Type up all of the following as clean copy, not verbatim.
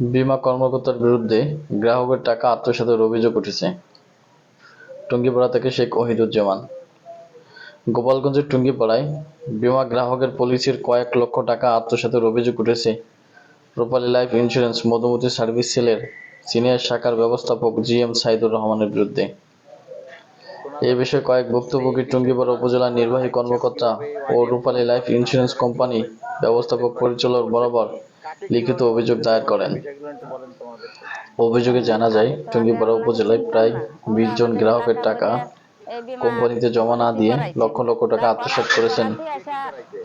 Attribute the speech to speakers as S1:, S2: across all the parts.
S1: বীমা কর্মকর্তার বিরুদ্ধে গ্রাহকের টাকা আত্মসাতের অভিযোগ উঠেছে। টুঙ্গিপাড়া থেকে শেখ ওহিদুজ্জামান। গোপালগঞ্জের টুঙ্গিপাড়ায় বীমা গ্রাহকের পলিসির কয়েক লক্ষ টাকা আত্মসাতের অভিযোগ উঠেছে রূপালী লাইফ ইন্স্যুরেন্স মধুমতি সার্ভিস সেলের সিনিয়র শাখার ব্যবস্থাপক জি.এম. সাইদুর রহমানের বিরুদ্ধে। এ বিষয়ে কয়েক ভুক্তভোগী টুঙ্গিপাড়া উপজেলার নির্বাহী কর্মকর্তা ও রূপালী লাইফ ইন্স্যুরেন্স কোম্পানি ব্যবস্থাপক পরিচালক বরাবর লিখিত অভিযোগ দায়ের করেন। অভিযোগে জানা যায়, টুঙ্গিপাড়া উপজেলায় প্রায় 20 জন গ্রাহকের টাকা কোম্পানিতে জমা না দিয়ে লক্ষ লক্ষ টাকা আত্মসাৎ করেছেন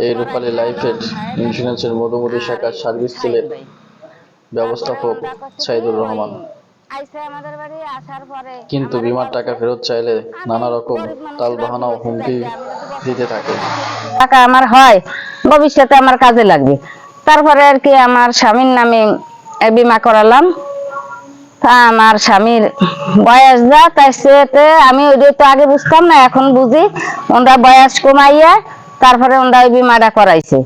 S1: এই রূপালী লাইফ ইন্স্যুরেন্সের মধুমতি শাখার সার্ভিস সেলের ব্যবস্থাপক সাইদুর রহমান। কিন্তু বীমার টাকা ফেরত চাইলে নানা রকম তালবাহানা ও হুমকি দিতে থাকে।
S2: টাকা আমার হয়, ভবিষ্যতে আমার কাজে লাগবে। তারপরে আর কি আমার স্বামীর নামে বীমা করালাম। আমার স্বামীর বয়স যা, তাই সেতে আমি ওইটা তো আগে বুঝতাম না, এখন বুঝি। ওনারা বয়স কমাইয়া তারপরে ওনারা ওই বীমাটা করাইছে।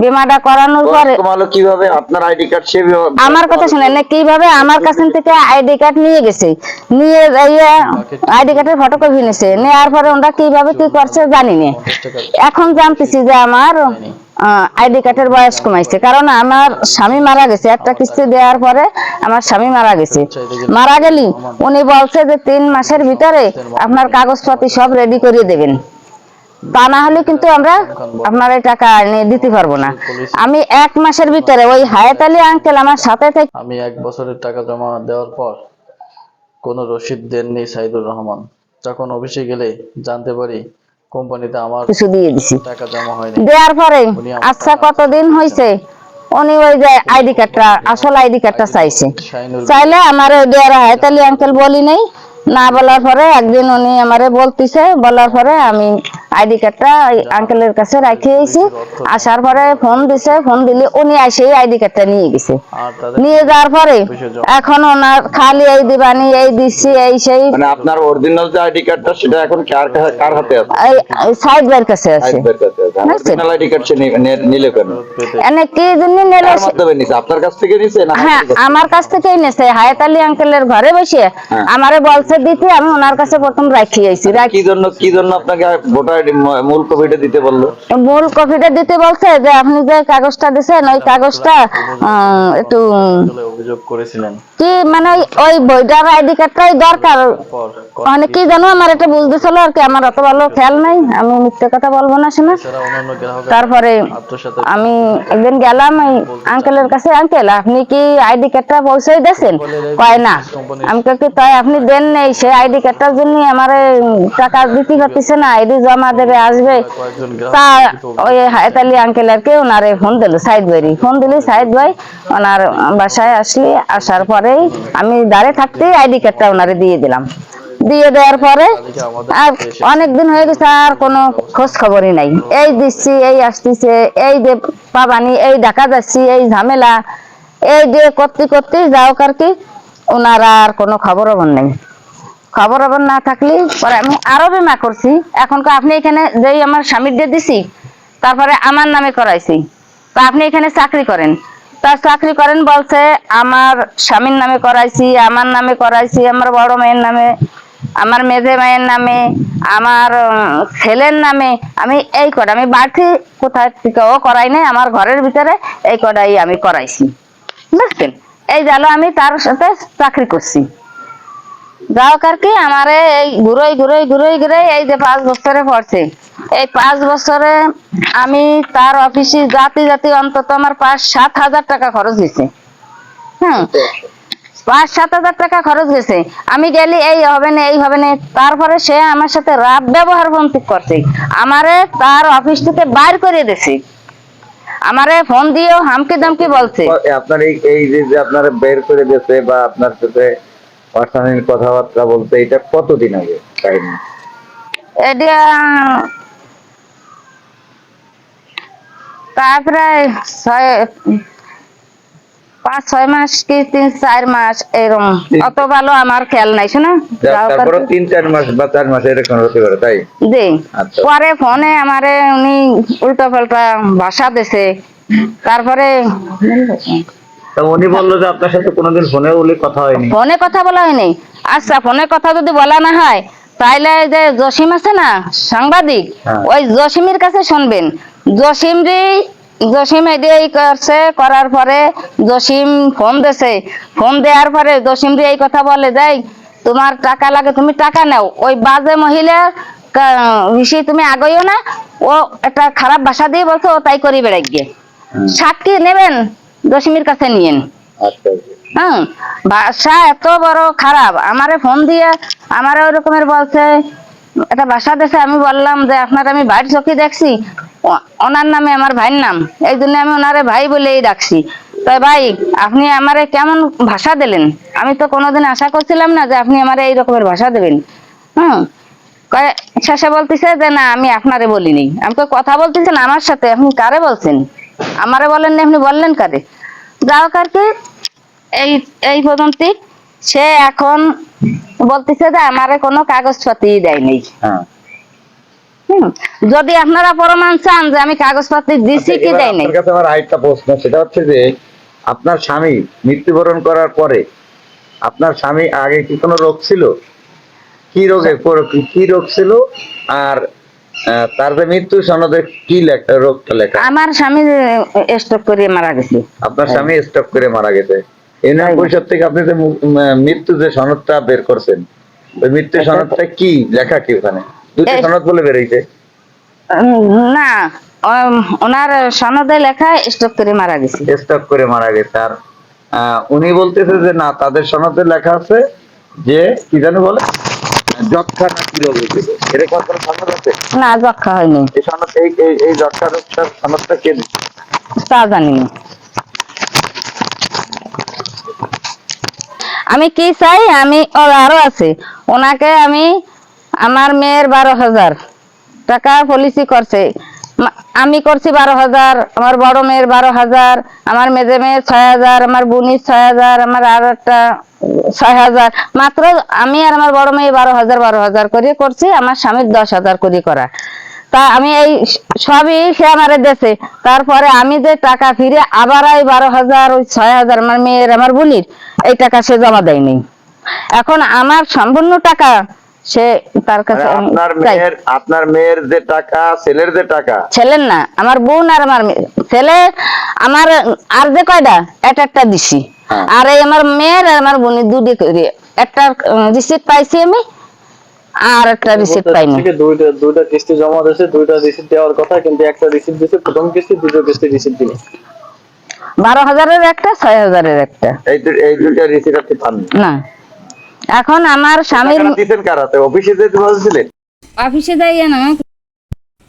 S2: বীমাটা করানোর পরে
S3: কিভাবে আপনার আইডি কার্ড সে
S2: আমার কথা শুনেন না, কিভাবে আমার কাছ থেকে আইডি কার্ড নিয়ে গেছে, নিয়ে আইডি কার্ডের ফটোকপি নিয়েছে, নেওয়ার পরে ওনারা কিভাবে কি করছে জানি না। এখন জানতেছি যে আমার আইডি কার্ডের বয়স কমাইছে, কারণ আমার স্বামী মারা গেছে। একটা কিস্তি দেওয়ার পরে আমার স্বামী মারা গেছে। মারা গেলি উনি বলছে যে 3 মাসের ভিতরে আপনার কাগজপত্র সব রেডি করিয়ে দেবেন, তা না হলে কিন্তু আমরা আপনার এই টাকা নিয়ে দিতে পারবো না। আমি 1 মাসের ভিতরে ওই হায়াত আলী আঙ্কেল আমার সাথে থেকে
S1: আমি 1 বছরের টাকা জমা দেওয়ার পর কোনো রসিদ দেননি সাইদুর রহমান। তখন অফিসে গেলে জানতে পারি কোম্পানিতে আমার
S2: কিছু দিয়ে দিছি।
S1: টাকা জমা হয়নি।
S2: দেওয়ার পরে আচ্ছা কতদিন হয়েছে, উনি ওই যে আইডি কার্ডটা, আসল আইডি কার্ডটা চাইছে। চাইলে আমার ওই হায়াত আলী আঙ্কেল বলি নাই, না বলার পরে একদিন উনি আমারে বলতেছে, বলার পরে আমি আইডি কার্ডটা আঙ্কেলের কাছে রেখে এসেছি। আসার পরে ফোন দিছে, ফোন দিলে উনি এসে আইডি কার্ডটা নিয়ে গেছে। নিয়ে যাওয়ার পরে এখন ওনার খালি এই দিবানি, এই দিচ্ছি, এই সেই।
S3: মানে আপনার অরিজিনাল যে আইডি কার্ডটা সেটা এখন কার হাতে আছে?
S2: এই সাইদ ভাইয়ের কাছে আছে।
S3: অরিজিনাল আইডি কার্ড সে নিলে কেন?
S2: এনে কি জন্য নিলে?
S3: আপনার কাছ থেকে নিছে না?
S2: হ্যাঁ, আমার কাছ থেকেই নিছে। হায়াত আলী আঙ্কেলের ঘরে বসে আমারে বলছে দিতে, আমি ওনার কাছে প্রথম রাখি আইছি।
S3: কি জন্য আপনাকে ভোটার আইডি মূল কপিটা দিতে বললো?
S2: মূল কপিটা দিতে বলছে যে আপনি যে কাগজটা দিয়েছেন ওই কাগজটা একটু
S1: অভিযোগ করেছিলেন
S2: কি, মানে ওই বইটার আইডি কার্ডটাই দরকার। মানে কি জানো, আমার এটা বুঝতেছিল আর কি, আমার অত ভালো খেয়াল নাই, আমি মিথ্যে কথা বলবো না শোনা। তারপরে আমি একদিন গেলাম ওই আঙ্কেলের কাছে, আঙ্কেল আপনি কি আইডি কার্ডটা পৌঁছে দিয়েছেন? কয় না। আমি কি তাই আপনি দেন নেই, সে আইডি কার্ডটার জন্য আমার টাকা দিতে পারতেছে না, আইডি জমা দেবে আসবে। তা ওই হায়াত আলী আঙ্কেল আর কি ওনারে ফোন দিল, সাইদ ভাই ফোন দিলি, সাইদ ভাই ওনার বাসায় আসলি। আসার পরেই আমি দাঁড়িয়ে থাকতেই আইডি কার্ডটা ওনারে দিয়ে দিলাম। দিয়ে দেওয়ার পরে আর অনেকদিন হয়ে গেছে, আর কোনো খোঁজ খবরই নাই। এই দিচ্ছি, এই আসতেছে, এই যে পাবানি, এই ঢাকা যাচ্ছি, এই ঝামেলা, এই যে করতে করতে যাও আর কি, ওনার আর কোনো খবর নেই। খবর না থাকলে পরে আমি আরো বীমা করছি। এখন আপনি এখানে যেই আমার স্বামীর দিয়ে দিছি, তারপরে আমার নামে করাইছি, তা আপনি এখানে চাকরি করেন, তার চাকরি করেন বলছে আমার স্বামীর নামে করাইছি, আমার নামে করাইছি, আমার বড় মেয়ের নামে, আমার মেজে মায়ের নামে, আমার ছেলের নামে। আমি এই কটা, আমি বাড়তি কোথায় থেকেও করাই নাই, আমার ঘরের ভিতরে এই কটাই আমি করাইছি, বুঝছেন? এই জানো আমি তার সাথে চাকরি করছি। যাও আর কি আমারে এই ঘুরোই ঘুরোই ঘুরোই ঘুরোই এই যে 5 বছরে পড়ছে। এই 5 বছরে আমি তার অফিসে জাতি অন্তত আমার 5-7 হাজার টাকা খরচ গেছে। 5-7 হাজার টাকা খরচ গেছে। আমি গেলি এই হবে না, এই হবে না। তারপরে সে আমার সাথে রাত ব্যবহার বন্ধ করছে, আমারে তার অফিস থেকে বাইর করে দিয়েছে। আমারে ফোন দিয়েও হামকি দামকি বলছে।
S3: আপনার এই যে আপনারা বের করে দিয়েছে বা আপনার সাথে পার্সোনাল কথাবার্তা বলতে, এটা কতদিন আগে কাহিনী?
S2: এটা তারপরে 5-6 মাস কি 3-4 মাস এরকম, অত ভালো আমার খেয়াল নাই শোনা।
S3: তারপরে 3-4 মাস বা 4 মাস এরকম হতে পারে, তাই?
S2: জি। পরে ফোনে আমারে উনি উল্টা পাল্টা ভাষা দিছে। তারপরে
S3: তা উনি বললো যে আপনার সাথে কোনোদিন ফোনে বলে কথা হয়নি।
S2: ফোনে কথা বলা হয়নি। আচ্ছা, ফোনে কথা যদি বলা না হয় তাইলে এই যে জসিম আছে না সাংবাদিক,
S3: হ্যাঁ।
S2: ওই জসিমের কাছে শুনবেন। জসিম এই করছে, করার পরে জসিম ফোন দিছে, ফোন দেওয়ার পরে জসিম এই কথা বলে দেয় তোমার টাকা লাগে তুমি টাকা নাও, ওই বাজে মহিলা বেশি তুমি আগইও না, ও একটা খারাপ ভাষা দিয়ে বলছো, ও তাই করি বেড়াই গিয়ে। সাক্ষী নেবেন জসিমের কাছে নিয়েন।
S3: আচ্ছা
S2: হ্যাঁ, ভাষা এত বড় খারাপ। আমারে ফোন দিয়ে আমারে ওই রকমের বলছে, একটা ভাষা দেশে। আমি বললাম যে আপনার আমি ভাইয়ের চোখে দেখছি, ওনার নামে আমার ভাইয়ের নাম, এই জন্য আমি ওনারে ভাই বলেই ডাকছি। তাই ভাই আপনি আমারে কেমন ভাষা দিলেন, আমি তো কোনোদিন আশা করছিলাম না যে আপনি আমারে এই রকমের ভাষা দেবেন। শেষে বলতেছে যে না আমি আপনারে বলিনি। আমি তো কথা বলতেছেন আমার সাথে, আপনি কারে বলছেন, আমারে বলেন না, আপনি বললেন কারে। যাও কারকে এই এই পর্যন্ত। সে এখন বলতেছে যে আমারে কোনো কাগজপত্র দেয়নি।
S3: হ্যাঁ।
S2: যদি আপনারা প্রমাণ চান যে আমি কাগজপত্র দিছি কি দেয়নি।
S3: আপনার কাছে আমার আরেকটা প্রশ্ন, সেটা হচ্ছে যে আপনার স্বামী মৃত্যুবরণ করার পরে আপনার স্বামী আগে কি কোনো রোগ ছিল, কি রোগ ছিল, আর তার যে মৃত্যু সনদে কি রোগটা লেখা?
S2: আমার স্বামী স্ট্রোক করে মারা গেছে।
S3: আপনার স্বামী স্ট্রোক করে মারা গেছে। ইউনিয়ন পরিষদ থেকে আপনি যে মৃত্যু যে সনদটা বের করছেন, ওই মৃত্যু সনদটা কি লেখা, কি ওখানে দুটি সনদ বলে বেরিয়েছে?
S2: না, ওনার সনদে লেখা স্ট্রোক করে মারা গেছে।
S3: স্ট্রোক করে মারা গেছে। আর উনি বলতেছে যে না, তাদের সনদে লেখা আছে যে কি জানো বলে যক্ষা না কি রোগ হয়েছিল, এরকম কোনো সনদ আছে?
S2: না, যক্ষা হয়নি।
S3: এই সনদ এই যক্ষা রোগটার সনদটা কে দিচ্ছে
S2: তা জানি না। আমি কি চাই, আমি আরো আছে, ওনাকে আমি আমার মেয়ের 12,000 টাকা পলিসি করছে, আমি করছি 12,000, আমার বড় মেয়ের 12,000, আমার মেজে মেয়ের 6,000, আমার বোনের 6,000, আমার আর একটা 6,000, মাত্র আমি আর আমার বড় মেয়ে 12,000 করে করছি, আমার স্বামীর 10,000 করে করা। তা আমি এই সবই সে আমারে দেশে, তারপরে আমি যে টাকা ফিরে আবার এই 12,000, ওই 6,000 আমার মেয়ের আমার বোনের এই টাকা সে জমা দেয়নি। এখন আমার সম্পূর্ণ টাকা সে তার কাছে
S3: আপনার মেয়ের যে টাকা, ছেলের যে টাকা,
S2: ছেলের না, আমার বোন আর আমার ছেলে, আমার আর যে কয়টা একটা দিছি, আর এই আমার মেয়ের আর আমার বোনের দুটি করে একটা রিসিপ্ট পাইছি আমি, আর একটা রিসিপ্ট পাইনি।
S1: দুইটা কিস্তি জমা দিয়েছে, দুইটা রিসিপ্ট দেওয়ার কথা, কিন্তু একটা রিসিপ্ট দিয়েছে প্রথম কিস্তি, দুটো কিস্তি রিসিপ্ট দিয়েছে
S2: 12,000-এর একটা, 6,000-এর একটা।
S3: এই দুইটা রিসিপ্ট আপনি পান
S2: না। এখন আমার স্বামীর
S3: দিবেন কারাতে, অফিসে যেতে বলছিলেন,
S2: অফিসে যাই না,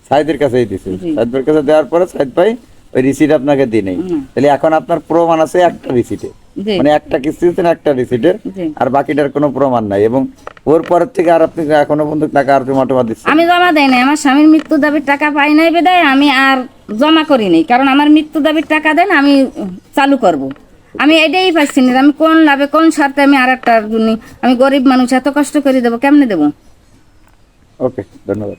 S3: সাইদের কাছেই দিয়েছেন। সাইদের কাছে দেওয়ার পরে সাইদ ভাই ওই রিসিপ্ট আপনাকে দিয়ে নেই। তাহলে এখন আপনার প্রমাণ আছে একটা রিসিপ্টে, মানে একটা কিস্তি দিচ্ছেন একটা রিসিপ্টের, আর বাকিটার কোনো প্রমাণ নাই। এবং ওর পরের থেকে আর আপনি এখনো পর্যন্ত টাকা আর জমা দিচ্ছেন?
S2: আমি জমা দেই নাই, আমার স্বামীর মৃত্যু দাবির টাকা পাই নাই বেদায় আমি আর জমা করি নাই, কারণ আমার মৃত্যু দাবির টাকা দেন আমি চালু করব। আমি এটাই পাচ্ছি না, আমি কোন লাভে কোন স্বার্থে আমি আর একটার জন্য, আমি গরিব মানুষ এত কষ্ট করে দেবো, কেমনে দেবো?
S3: ওকে, ধন্যবাদ।